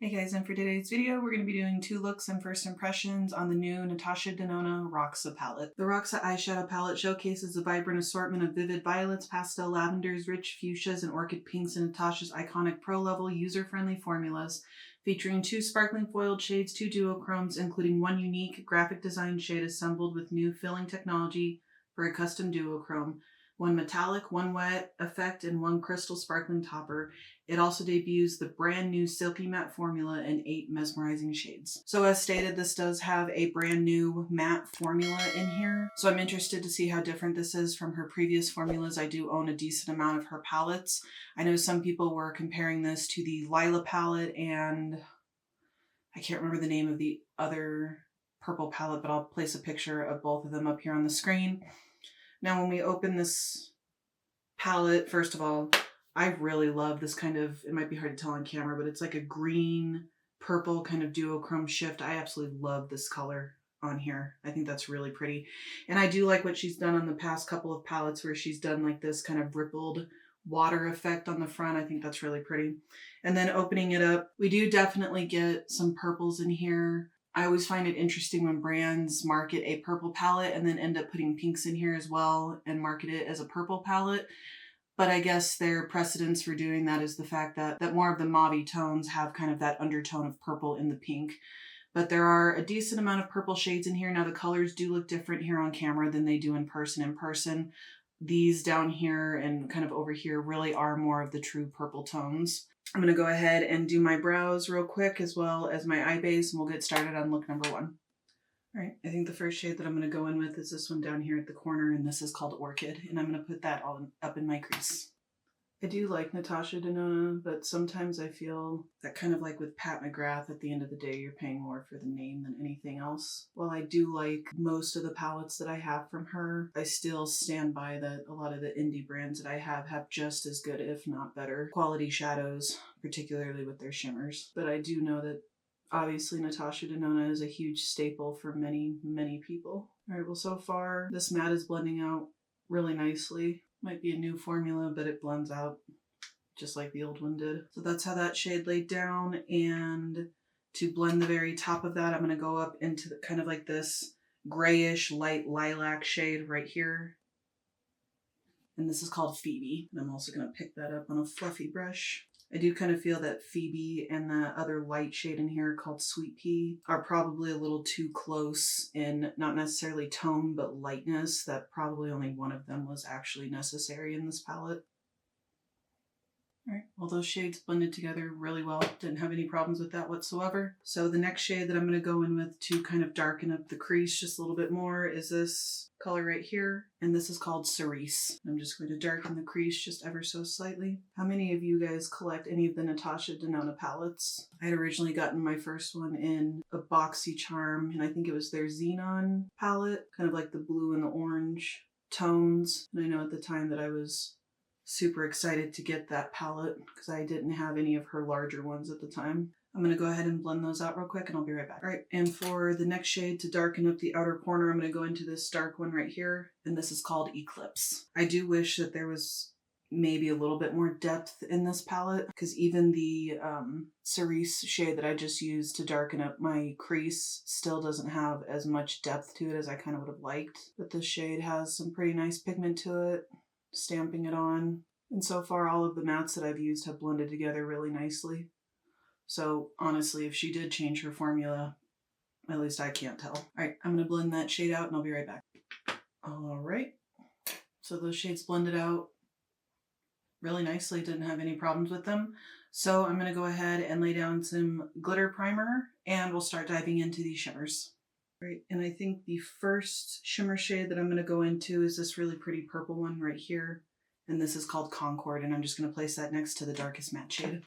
Hey guys, and for today's video, we're going to be doing 2 looks and first impressions on the new Natasha Denona Roxa palette. The Roxa eyeshadow palette showcases a vibrant assortment of vivid violets, pastel lavenders, rich fuchsias, and orchid pinks in Natasha's iconic pro-level, user-friendly formulas, featuring 2 sparkling foiled shades, 2 duochromes, including 1 unique graphic design shade assembled with new filling technology for a custom duochrome, 1 metallic, 1 wet effect, and 1 crystal sparkling topper. It also debuts the brand new Silky Matte formula in 8 mesmerizing shades. So as stated, this does have a brand new matte formula in here. So I'm interested to see how different this is from her previous formulas. I do own a decent amount of her palettes. I know some people were comparing this to the Lila palette, and I can't remember the name of the other purple palette, but I'll place a picture of both of them up here on the screen. Now when we open this palette, first of all, I really love this kind of, it might be hard to tell on camera, but it's like a green purple kind of duochrome shift. I absolutely love this color on here. I think that's really pretty. And I do like what she's done on the past couple of palettes where she's done like this kind of rippled water effect on the front. I think that's really pretty. And then opening it up, we do definitely get some purples in here. I always find it interesting when brands market a purple palette and then end up putting pinks in here as well and market it as a purple palette. But I guess their precedence for doing that is the fact that more of the mauve tones have kind of that undertone of purple in the pink. But there are a decent amount of purple shades in here. Now the colors do look different here on camera than they do in person. These down here and kind of over here really are more of the true purple tones. I'm going to go ahead and do my brows real quick as well as my eye base, and we'll get started on look number 1. All right, I think the first shade that I'm going to go in with is this one down here at the corner, and this is called Orchid, and I'm going to put that all up in my crease. I do like Natasha Denona, but sometimes I feel that kind of like with Pat McGrath, at the end of the day, you're paying more for the name than anything else. While I do like most of the palettes that I have from her, I still stand by that a lot of the indie brands that I have just as good, if not better, quality shadows, particularly with their shimmers. But I do know that obviously Natasha Denona is a huge staple for many, many people. All right, well, so far this matte is blending out really nicely. Might be a new formula, but it blends out just like the old one did. So that's how that shade laid down. And to blend the very top of that, I'm going to go up into the, kind of like this grayish light lilac shade right here. And this is called Phoebe. And I'm also going to pick that up on a fluffy brush. I do kind of feel that Phoebe and the other light shade in here called Sweet Pea are probably a little too close in not necessarily tone, but lightness, that probably only one of them was actually necessary in this palette. All right, well, those shades blended together really well. Didn't have any problems with that whatsoever. So the next shade that I'm going to go in with to kind of darken up the crease just a little bit more is this color right here. And this is called Cerise. I'm just going to darken the crease just ever so slightly. How many of you guys collect any of the Natasha Denona palettes? I had originally gotten my first one in a BoxyCharm, and I think it was their Xenon palette, kind of like the blue and the orange tones. And I know at the time that I was super excited to get that palette because I didn't have any of her larger ones at the time. I'm going to go ahead and blend those out real quick and I'll be right back. All right, and for the next shade to darken up the outer corner, I'm going to go into this dark one right here, and this is called Eclipse. I do wish that there was maybe a little bit more depth in this palette, because even the Cerise shade that I just used to darken up my crease still doesn't have as much depth to it as I kind of would have liked. But this shade has some pretty nice pigment to it, stamping it on. And so far all of the mattes that I've used have blended together really nicely. So honestly, if she did change her formula, at least I can't tell. All right, I'm going to blend that shade out and I'll be right back. All right, so those shades blended out really nicely, didn't have any problems with them. So I'm going to go ahead and lay down some glitter primer and we'll start diving into these shimmers. Right, and I think the first shimmer shade that I'm going to go into is this really pretty purple one right here. And this is called Concord, and I'm just going to place that next to the darkest matte shade.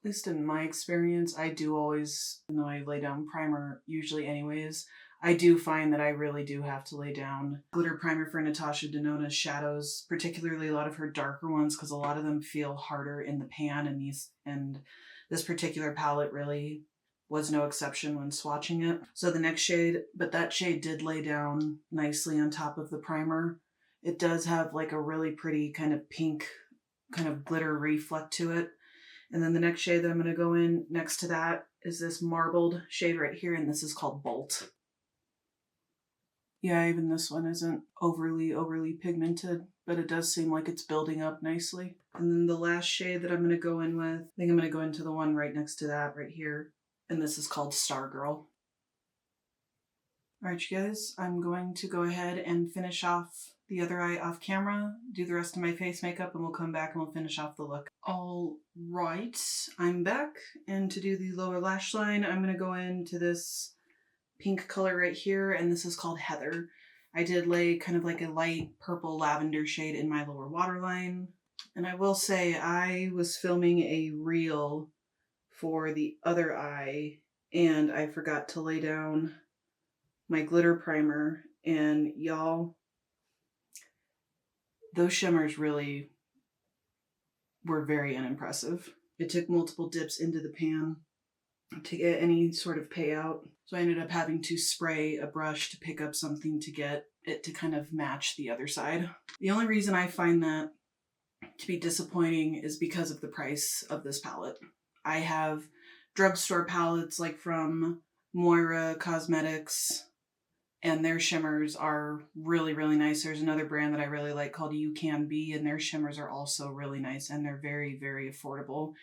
At least in my experience, I do always, even though I lay down primer usually anyways, I do find that I really do have to lay down glitter primer for Natasha Denona's shadows, particularly a lot of her darker ones, because a lot of them feel harder in the pan, and this particular palette really was no exception when swatching it. So the next shade, but that shade did lay down nicely on top of the primer. It does have like a really pretty kind of pink, kind of glitter reflect to it. And then the next shade that I'm going to go in next to that is this marbled shade right here, and this is called Bolt. Yeah, even this one isn't overly pigmented, but it does seem like it's building up nicely. And then the last shade that I'm going to go in with, I think I'm going to go into the one right next to that right here, and this is called Stargirl. All right, you guys, I'm going to go ahead and finish off the other eye off camera, do the rest of my face makeup, and we'll come back and we'll finish off the look. All right, I'm back, and to do the lower lash line, I'm going to go into this pink color right here, and this is called Heather. I did lay kind of like a light purple lavender shade in my lower waterline. And I will say I was filming a reel for the other eye, and I forgot to lay down my glitter primer, and y'all, those shimmers really were very unimpressive. It took multiple dips into the pan to get any sort of payout. So I ended up having to spray a brush to pick up something to get it to kind of match the other side. The only reason I find that to be disappointing is because of the price of this palette. I have drugstore palettes like from Moira Cosmetics, and their shimmers are really nice. There's another brand that I really like called You Can Be, and their shimmers are also really nice, and they're very affordable.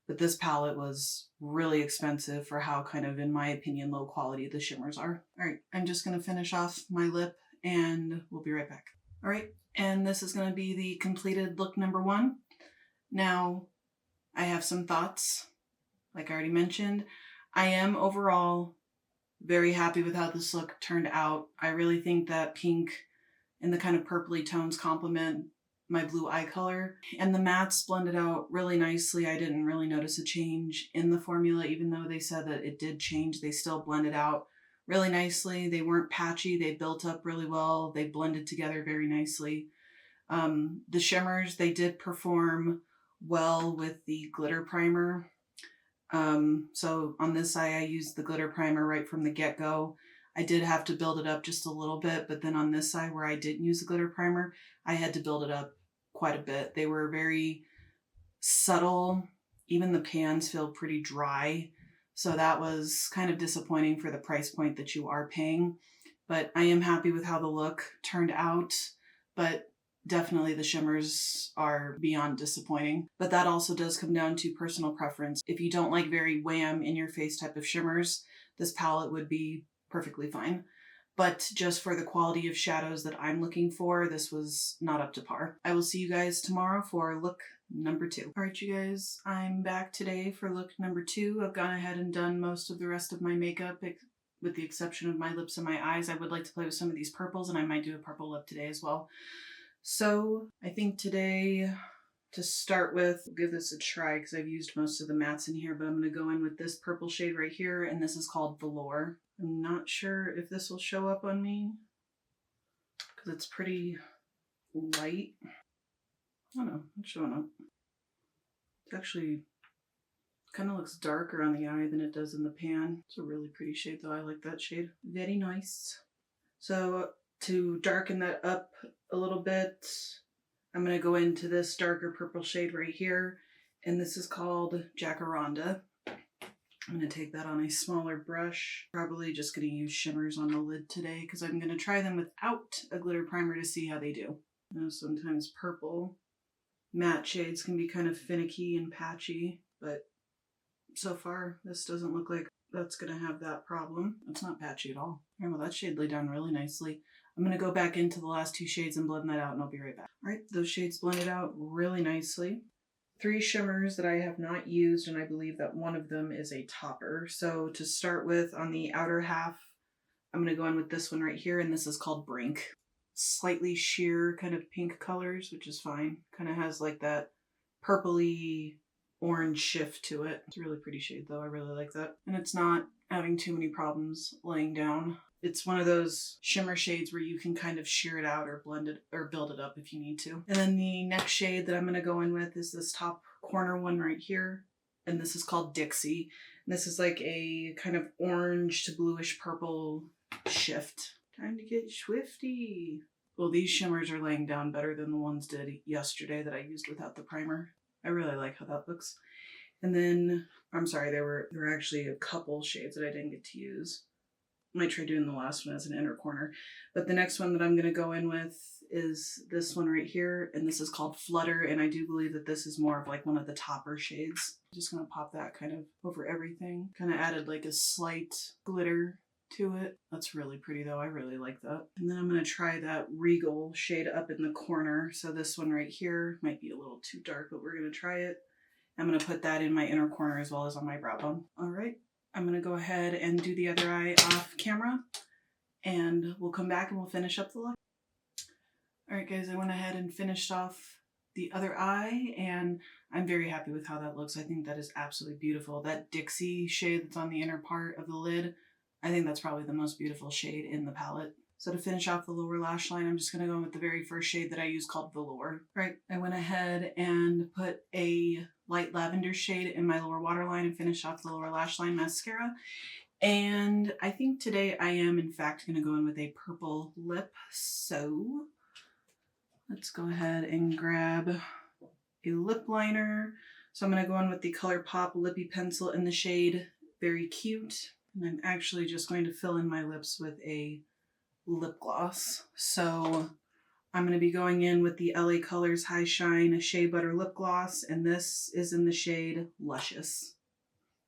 But this palette was really expensive for how kind of, in my opinion, low quality the shimmers are. All right, I'm just going to finish off my lip and we'll be right back. All right, and this is going to be the completed look number 1. Now, I have some thoughts. Like I already mentioned, I am overall very happy with how this look turned out. I really think that pink and the kind of purpley tones complement my blue eye color, and the mattes blended out really nicely. I didn't really notice a change in the formula, even though they said that it did change. They still blended out really nicely. They weren't patchy. They built up really well. They blended together very nicely. The shimmers, they did perform well with the glitter primer. So on this eye, I used the glitter primer right from the get-go. I did have to build it up just a little bit, but then on this side where I didn't use the glitter primer, I had to build it up quite a bit. They were very subtle. Even the pans feel pretty dry. So that was kind of disappointing for the price point that you are paying. But I am happy with how the look turned out. But definitely the shimmers are beyond disappointing. But that also does come down to personal preference. If you don't like very wham in your face type of shimmers, this palette would be perfectly fine. But just for the quality of shadows that I'm looking for, this was not up to par. I will see you guys tomorrow for look number 2. All right, you guys, I'm back today for look number 2. I've gone ahead and done most of the rest of my makeup, with the exception of my lips and my eyes. I would like to play with some of these purples, and I might do a purple lip today as well. So I think today, to start with, I'll give this a try because I've used most of the mattes in here, but I'm going to go in with this purple shade right here, and this is called Velour. I'm not sure if this will show up on me because it's pretty light. Oh no, it's showing up. It actually kind of looks darker on the eye than it does in the pan. It's a really pretty shade though. I like that shade. Very nice. So to darken that up a little bit, I'm going to go into this darker purple shade right here, and this is called Jacaranda. I'm going to take that on a smaller brush. Probably just going to use shimmers on the lid today because I'm going to try them without a glitter primer to see how they do. You know, sometimes purple matte shades can be kind of finicky and patchy, but so far this doesn't look like that's going to have that problem. It's not patchy at all. All right, well, that shade laid down really nicely. I'm going to go back into the last 2 shades and blend that out, and I'll be right back. All right, those shades blended out really nicely. 3 shimmers that I have not used, and I believe that one of them is a topper. So to start with, on the outer half, I'm going to go in with this one right here, and this is called Brink. Slightly sheer kind of pink colors, which is fine. Kind of has like that purpley orange shift to it. It's a really pretty shade though. I really like that. And it's not having too many problems laying down. It's one of those shimmer shades where you can kind of sheer it out or blend it or build it up if you need to. And then the next shade that I'm going to go in with is this top corner one right here. And this is called Dixie. And this is like a kind of orange to bluish purple shift. Time to get swifty. Well, these shimmers are laying down better than the ones did yesterday that I used without the primer. I really like how that looks. And then, I'm sorry, there were actually a couple shades that I didn't get to use. I might try doing the last one as an inner corner. But the next one that I'm going to go in with is this one right here. And this is called Flutter. And I do believe that this is more of like one of the topper shades. I'm just going to pop that kind of over everything. Kind of added like a slight glitter to it. That's really pretty though. I really like that. And then I'm going to try that Regal shade up in the corner. So this one right here might be a little too dark, but we're going to try it. I'm going to put that in my inner corner as well as on my brow bone. All right. I'm going to go ahead and do the other eye off camera, and we'll come back and we'll finish up the look. All right, guys, I went ahead and finished off the other eye, and I'm very happy with how that looks. I think that is absolutely beautiful. That Dixie shade that's on the inner part of the lid, I think that's probably the most beautiful shade in the palette. So to finish off the lower lash line, I'm just going to go in with the very first shade that I use called Velour. Right, I went ahead and put a light lavender shade in my lower waterline and finished off the lower lash line mascara. And I think today I am in fact going to go in with a purple lip. So let's go ahead and grab a lip liner. So I'm going to go in with the ColourPop Lippy Pencil in the shade Very Cute. And I'm actually just going to fill in my lips with a lip gloss. So I'm going to be going in with the LA Colors High Shine Shea Butter Lip Gloss, and this is in the shade Luscious.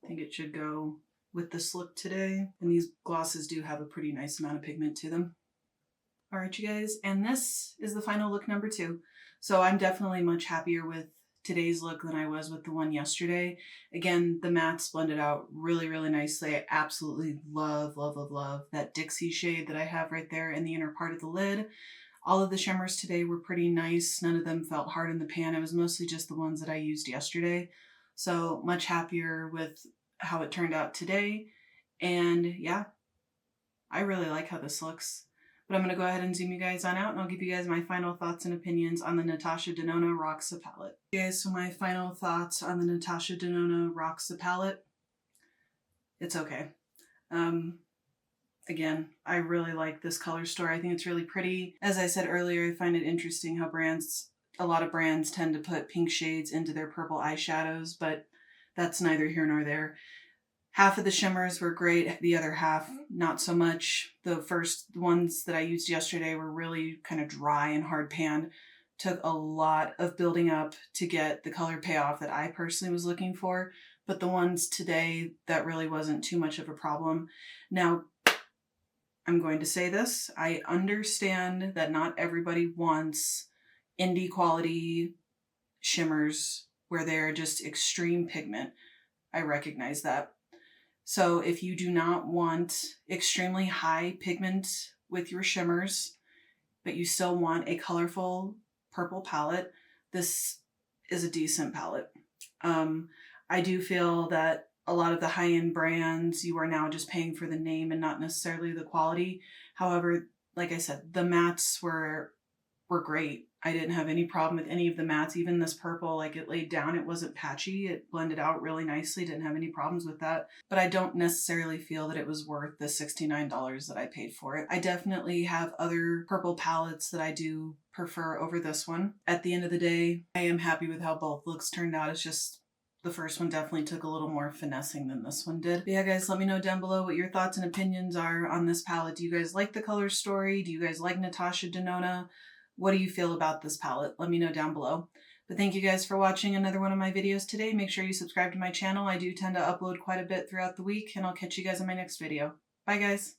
I think it should go with this look today, and these glosses do have a pretty nice amount of pigment to them. All right, you guys, and this is the final look number 2. So I'm definitely much happier with today's look than I was with the one yesterday. Again, the mattes blended out really, really nicely. I absolutely love, love, love, love that Dixie shade that I have right there in the inner part of the lid. All of the shimmers today were pretty nice. None of them felt hard in the pan. It was mostly just the ones that I used yesterday. So much happier with how it turned out today. And yeah, I really like how this looks. But I'm going to go ahead and zoom you guys on out, and I'll give you guys my final thoughts and opinions on the Natasha Denona Roxa palette. Okay, guys, so my final thoughts on the Natasha Denona Roxa palette. It's okay. Again, I really like this color story. I think it's really pretty. As I said earlier, I find it interesting how a lot of brands tend to put pink shades into their purple eyeshadows, but that's neither here nor there. Half of the shimmers were great, the other half not so much. The first ones that I used yesterday were really kind of dry and hard panned. Took a lot of building up to get the color payoff that I personally was looking for, but the ones today, that really wasn't too much of a problem. Now, I'm going to say this. I understand that not everybody wants indie quality shimmers where they're just extreme pigment. I recognize that. So if you do not want extremely high pigment with your shimmers, but you still want a colorful purple palette, this is a decent palette. I do feel that a lot of the high-end brands, you are now just paying for the name and not necessarily the quality. However, like I said, the mattes were great. I didn't have any problem with any of the mattes. Even this purple, like it laid down, it wasn't patchy. It blended out really nicely. Didn't have any problems with that. But I don't necessarily feel that it was worth the $69 that I paid for it. I definitely have other purple palettes that I do prefer over this one. At the end of the day, I am happy with how both looks turned out. It's just the first one definitely took a little more finessing than this one did. But yeah, guys, let me know down below what your thoughts and opinions are on this palette. Do you guys like the color story? Do you guys like Natasha Denona? What do you feel about this palette? Let me know down below. But thank you guys for watching another one of my videos today. Make sure you subscribe to my channel. I do tend to upload quite a bit throughout the week, and I'll catch you guys in my next video. Bye, guys.